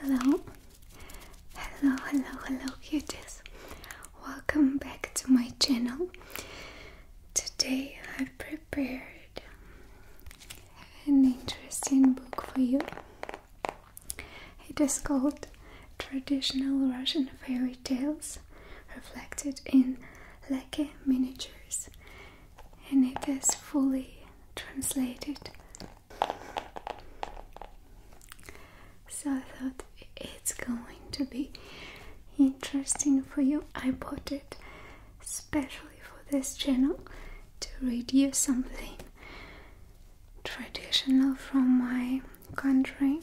Hello, hello cuties. Welcome back to my channel. Today I prepared an interesting book for you. It is called Traditional Russian Fairy Tales Reflected in Lacquer Miniatures, and it is fully translated. So I thought it's going to be interesting for you. I bought it especially for this channel to read you something traditional from my country,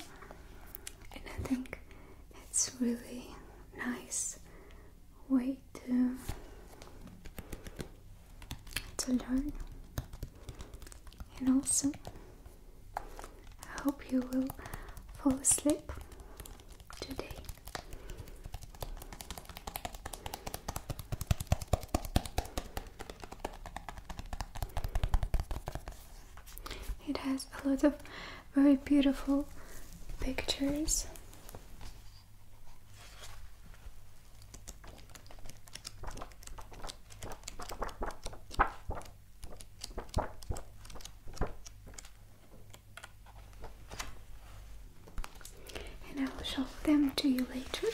and I think it's really nice way to learn, and also I hope you will fall asleep today. It has a lot of very beautiful pictures. And I will show them to you later.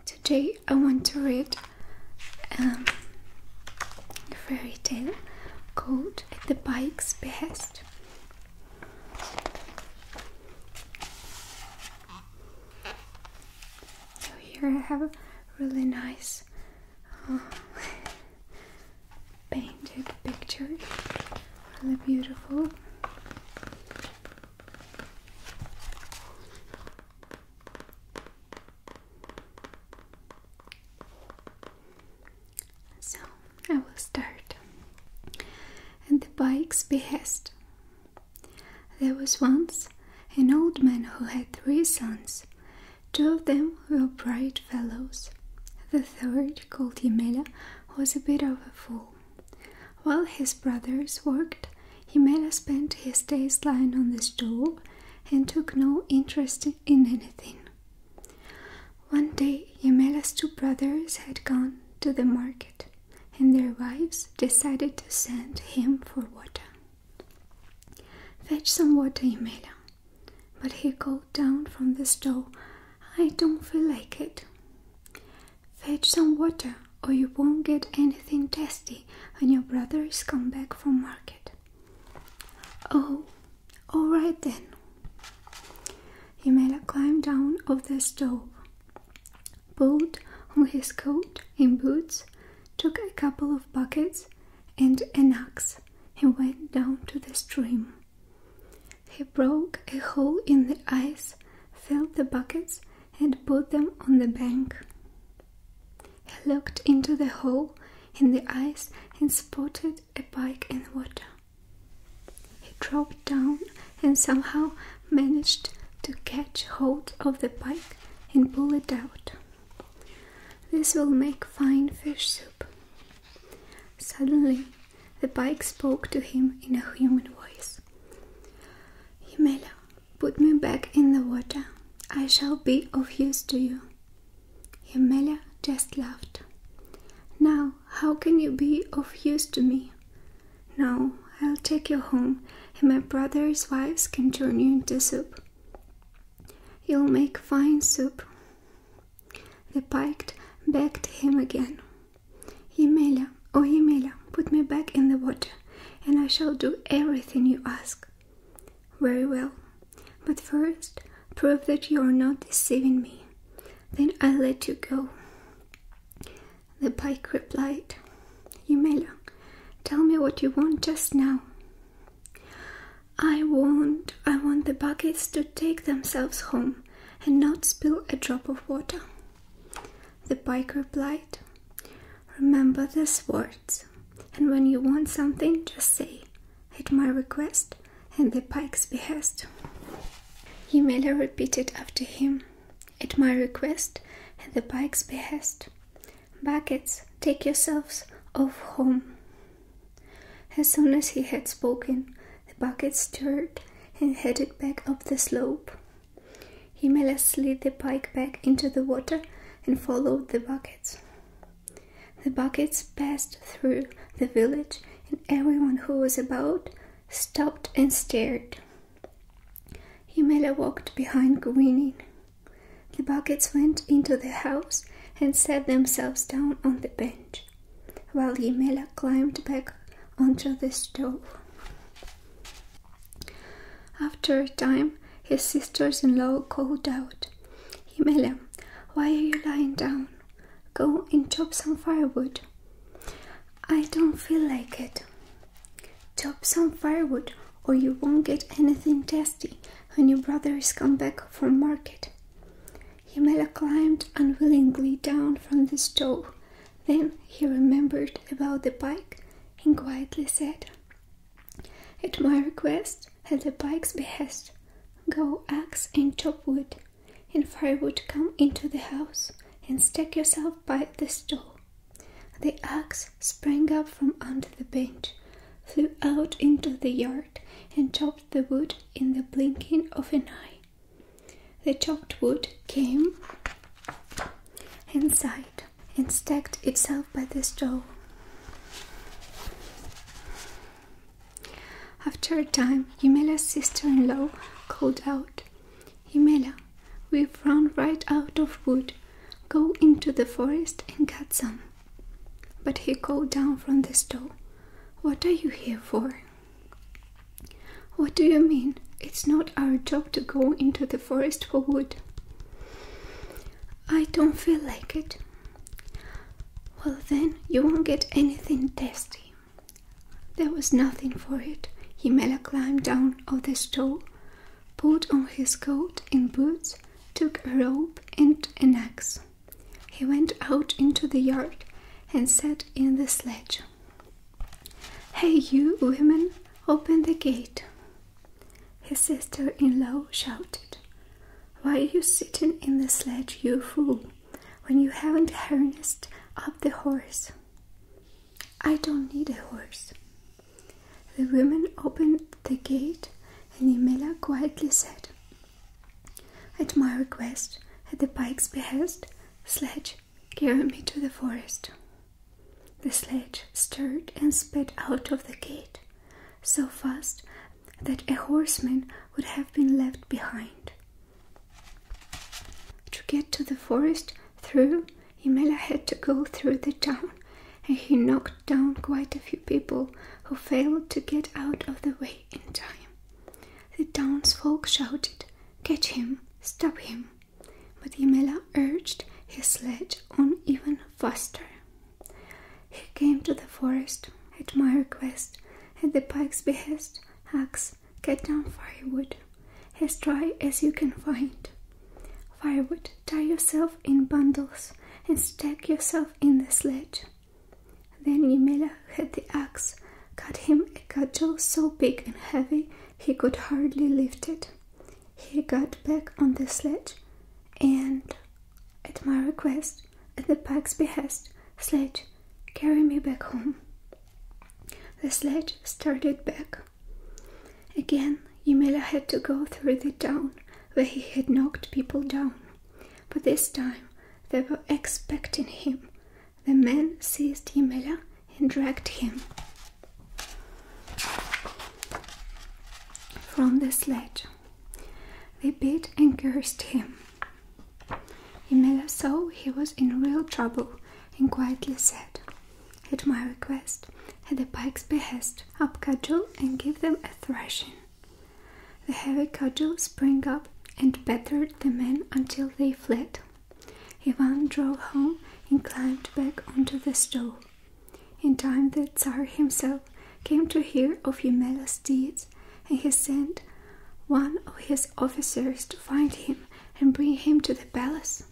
Today I want to read a fairy tale called At the Bike's Behest. So here I have a really nice painted picture, really beautiful. So I will start. At the Bike's Behest. There was once an old man who had 3 sons. 2 of them were bright fellows. The third, called Yemela, was a bit of a fool. While his brothers worked, Yemela spent his days lying on the stove and took no interest in anything. One day, Yemela's 2 brothers had gone to the market, and their wives decided to send him for water. "Fetch some water, Yemela." But he called down from the stove, "I don't feel like it." "Fetch some water, or you won't get anything tasty when your brothers come back from market." "Oh, all right then." Yemela climbed down off the stove, pulled on his coat and boots, took a couple of buckets and an axe, and went down to the stream. He broke a hole in the ice, filled the buckets, and put them on the bank. He looked into the hole in the ice and spotted a pike in the water. He dropped down and somehow managed to catch hold of the pike and pull it out. "This will make fine fish soup." Suddenly, the pike spoke to him in a human voice. "Yemela, put me back in the water. I shall be of use to you." Yemela just laughed. "Now, how can you be of use to me?" "No, I'll take you home, and my brother's wives can turn you into soup." "You'll make fine soup." The pike begged him again. "Yemela, oh Yemela, put me back in the water, and I shall do everything you ask." "Very well, but first prove that you are not deceiving me. Then I'll let you go." The pike replied, "Yemela, tell me what you want just now." I want the buckets to take themselves home and not spill a drop of water." The pike replied, "Remember these words, and when you want something, just say, 'At my request and the pike's behest.'" Yemela repeated after him, "At my request and the pike's behest. Buckets, take yourselves off home." As soon as he had spoken, the bucket stirred and headed back up the slope. Yemela slid the pike back into the water and followed the buckets. The buckets passed through the village, and everyone who was about stopped and stared. Yemela walked behind, grinning. The buckets went into the house and sat themselves down on the bench, while Yemela climbed back onto the stove. After a time, his sisters-in-law called out, "Yemela, why are you lying down? Go and chop some firewood." "I don't feel like it." "Chop some firewood, or you won't get anything tasty when your brothers come back from market." Yemela climbed unwillingly down from the stove. Then he remembered about the pike and quietly said, "At my request, at the pike's behest, go axe and chop wood, and firewood come into the house, and stack yourself by the stove." The axe sprang up from under the bench, flew out into the yard, and chopped the wood in the blinking of an eye. The chopped wood came inside and stacked itself by the stove. After a time, Yemela's sister-in-law called out, "Yemela, we've run right out of wood. Go into the forest and cut some." But he called down from the stove, "What are you here for?" "What do you mean? It's not our job to go into the forest for wood." "I don't feel like it." "Well, then you won't get anything tasty." There was nothing for it. Yemela climbed down off the stove, put on his coat and boots, took a rope and an axe. He went out into the yard and sat in the sledge. "Hey, you women, open the gate." His sister-in-law shouted, "Why are you sitting in the sledge, you fool, when you haven't harnessed up the horse?" "I don't need a horse." The women opened the gate, and Yemela quietly said, "At my request, at the pike's behest, sledge, carry me to the forest." The sledge stirred and sped out of the gate, so fast that a horseman would have been left behind. To get to the forest through, Yemela had to go through the town, and he knocked down quite a few people who failed to get out of the way in time. The townsfolk shouted, "Catch him! Stop him!" But Yemela urged his sledge on even faster. He came to the forest. "At my request, at the pike's behest, axe, cut down firewood, as dry as you can find. Firewood, tie yourself in bundles and stack yourself in the sledge." Then Yemela had the axe, cut him a cudgel so big and heavy he could hardly lift it. He got back on the sledge and, "At my request, at the pike's behest, sledge, carry me back home." The sledge started back. Again, Yemela had to go through the town where he had knocked people down, but this time they were expecting him. The men seized Yemela and dragged him from the sledge. They beat and cursed him. Yemela saw he was in real trouble and quietly said, "At my request, at the pike's behest, up cudgel and give them a thrashing." The heavy cudgel sprang up and battered the men until they fled. Ivan drove home and climbed back onto the stove. In time the Tsar himself came to hear of Yemela's deeds, and he sent one of his officers to find him and bring him to the palace.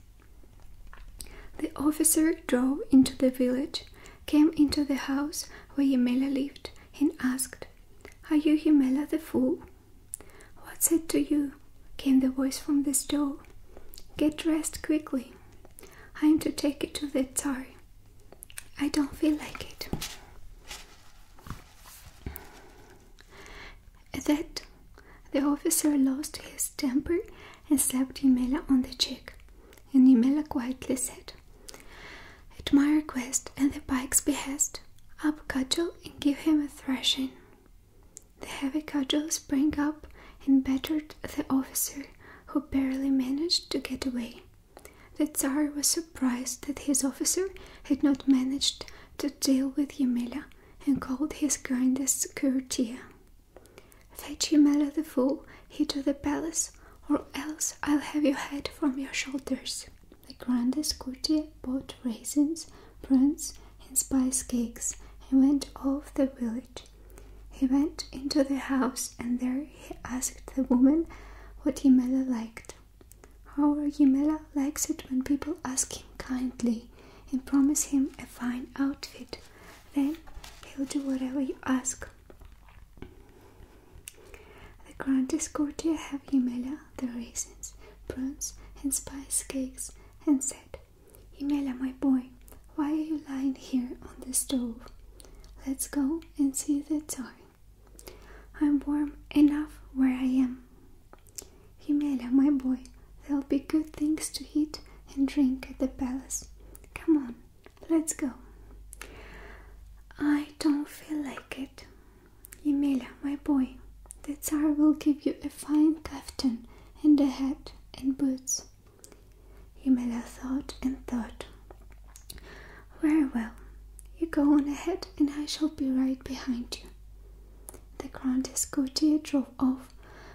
The officer drove into the village, came into the house where Yemela lived, and asked, "Are you Yemela the fool?" "What's it to you?" came the voice from the stove. "Get dressed quickly. I am to take it to the Tsar." "I don't feel like it." At that, the officer lost his temper and slapped Ymela on the cheek, and Ymela quietly said, "At my request and the pike's behest, up cudgel and give him a thrashing." The heavy cudgel sprang up and battered the officer, who barely managed to get away. The Tsar was surprised that his officer had not managed to deal with Ymela, and called his grandest courtier. "Fetch Ymela the fool here to the palace, or else I'll have your head from your shoulders." The grandest courtier bought raisins, prunes, and spice cakes and went off the village. He went into the house, and there he asked the woman what Ymela liked. Our Ymela likes it when people ask him kindly and promise him a fine outfit. Then he'll do whatever you ask. The grandest courtier gave Ymela the raisins, prunes, and spice cakes, and said, "Ymela, my boy, why are you lying here on the stove? Let's go and see the Tsar. I'm warm enough where I am. Ymela, my boy, there'll be good things to eat and drink at the palace. Come on, let's go." "I don't feel like it. Ymela, my boy, the Tsar will give you a fine kaftan and a hat and boots." Ymela thought and thought. "Very well, you go on ahead and I shall be right behind you." The grandest courtier drove off,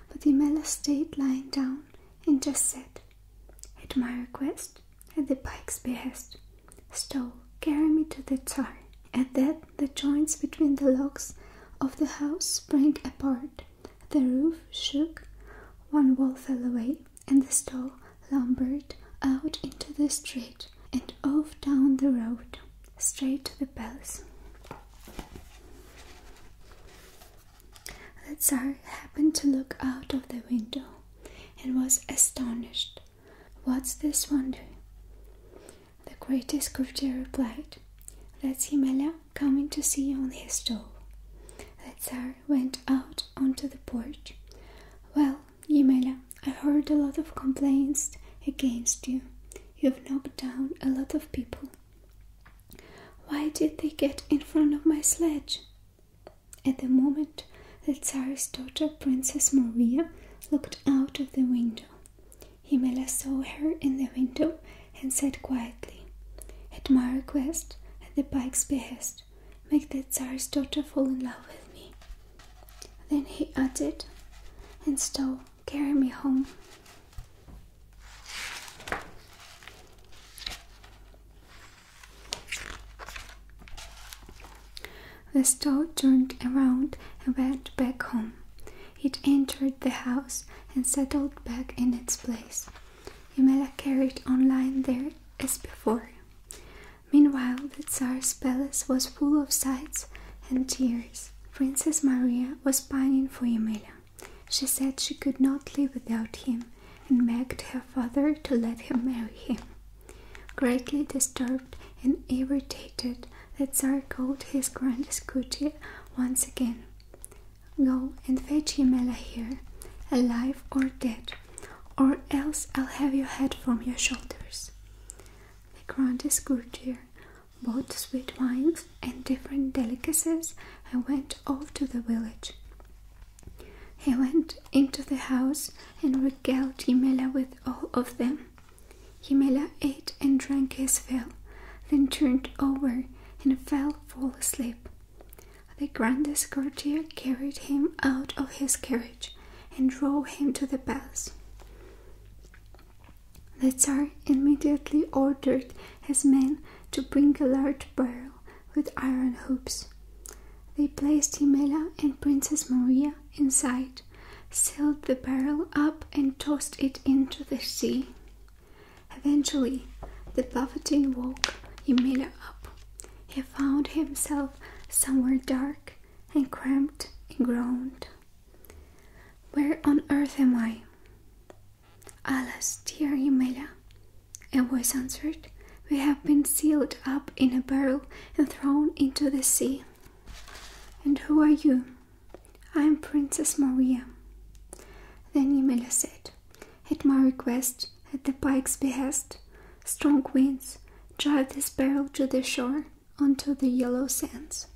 but Ymela stayed lying down and just said, "At my request, at the pike's behest, Stow, carry me to the Tsar." At that, the joints between the logs of the house sprang apart, the roof shook, one wall fell away, and the stove lumbered out into the street and off down the road, straight to the palace. The Tsar happened to look out of the window and was astonished. "What's this wonder?" The greatest courtier replied, "That's Ymela coming to see you on his stove." The Tsar went out onto the porch. "Well, Ymela, I heard a lot of complaints against you. You've knocked down a lot of people. Why did they get in front of my sledge?" At the moment, the Tsar's daughter, Princess Maria, looked out of the window. Ymela saw her in the window and said quietly, "At my request, at the pike's behest, make the Tsar's daughter fall in love with me." Then he added, "And Stow, carry me home." The Stow turned around and went back home. It entered the house and settled back in its place. Ymela carried on lying there as before. Meanwhile, the Tsar's palace was full of sights and tears. Princess Maria was pining for Ymela. She said she could not live without him and begged her father to let him marry him. Greatly disturbed and irritated, the Tsar called his grandest courtier once again. "Go and fetch Ymela here, alive or dead, or else I'll have your head from your shoulders." The grandest courtier bought sweet wines and different delicacies and went off to the village. He went into the house and regaled Ymela with all of them. Ymela ate and drank his fill, then turned over and fell asleep. The grandest courtier carried him out of his carriage and drove him to the palace. The Tsar immediately ordered his men to bring a large barrel with iron hoops. They placed Ymela and Princess Maria inside, sealed the barrel up and tossed it into the sea. Eventually, the buffeting woke Ymela up. He found himself somewhere dark and cramped and groaned. "Where on earth am I?" "Alas, dear Ymela," a voice answered, "we have been sealed up in a barrel and thrown into the sea." "And who are you?" "I am Princess Maria." Then Ymela said, At my request, at the pike's behest, strong winds drive this barrel to the shore onto the yellow sands.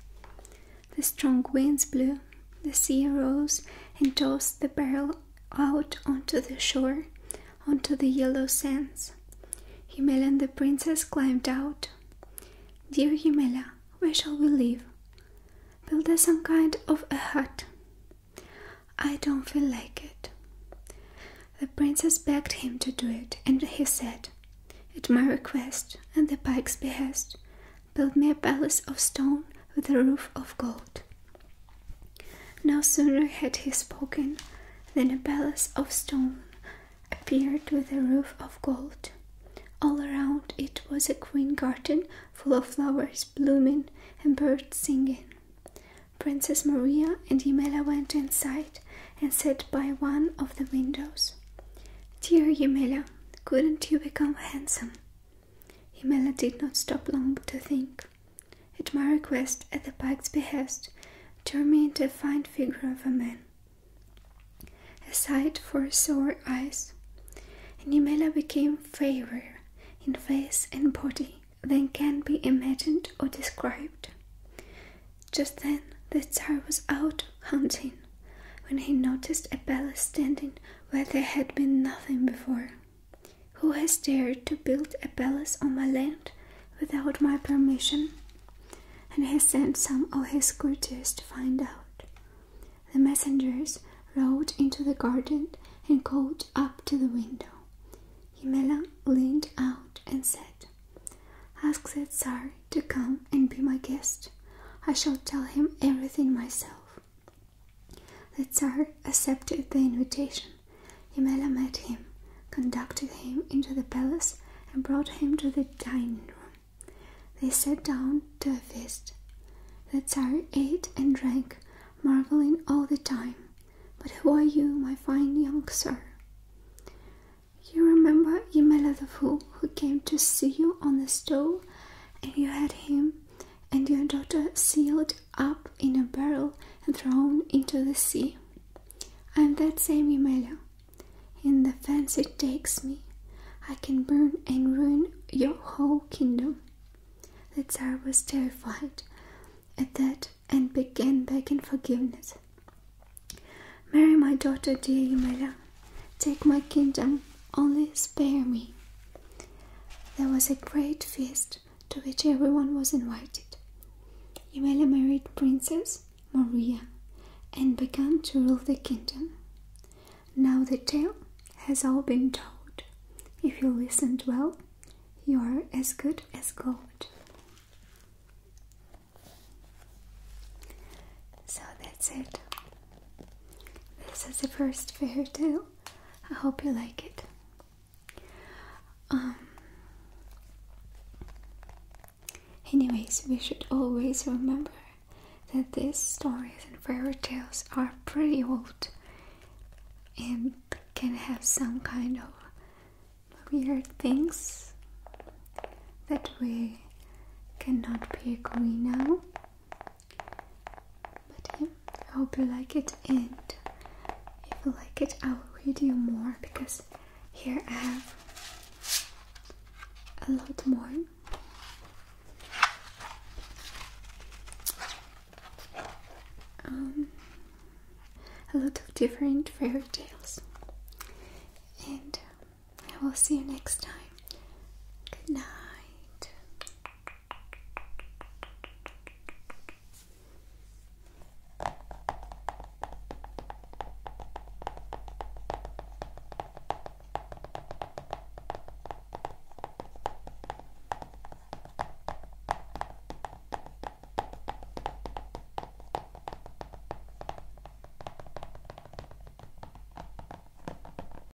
The strong winds blew, the sea arose and tossed the barrel out onto the shore, onto the yellow sands. Yumela and the princess climbed out. "Dear Yumela, where shall we live? Build us some kind of a hut." "I don't feel like it." The princess begged him to do it, and he said, "At my request and the pike's behest, build me a palace of stone with a roof of gold." No sooner had he spoken than a palace of stone appeared with a roof of gold. All around it was a green garden full of flowers blooming and birds singing. Princess Maria and Yumela went inside and sat by one of the windows. "Dear Yumela, couldn't you become handsome?" Yumela did not stop long to think. "At my request, at the pike's behest, turn me into a fine figure of a man, a sight for sore eyes." And Yumela became fairer in face and body than can be imagined or described. Just then the Tsar was out hunting when he noticed a palace standing where there had been nothing before. "Who has dared to build a palace on my land without my permission?" And he sent some of his courtiers to find out. The messengers rode into the garden and called up to the window. Yumela leaned out and said, "Ask the Tsar to come and be my guest. I shall tell him everything myself." The Tsar accepted the invitation. Yumela met him, conducted him into the palace, and brought him to the dining room. They sat down to a feast. The Tsar ate and drank, marveling all the time. "But who are you, my fine young sir?" "You remember Yumela the fool who came to see you on the stove, and you had him and your daughter sealed up in a barrel and thrown into the sea? I am that same Yumela. In the fancy it takes me, I can burn and ruin your whole kingdom." The Tsar was terrified at that and began begging forgiveness. "Marry my daughter, dear Yumela. Take my kingdom, only spare me." There was a great feast to which everyone was invited. Yumela married Princess Maria and began to rule the kingdom. Now the tale has all been told. If you listened well, you are as good as gold. So that's it. This is the first fairy tale. I hope you like it. Anyways, we should always remember that these stories and fairy tales are pretty old and can have some kind of weird things that we cannot be agree now. But yeah, I hope you like it, and if you like it, I will read you more, because here I have a lot more. A lot of different fairy tales, and I will see you next time. Good night.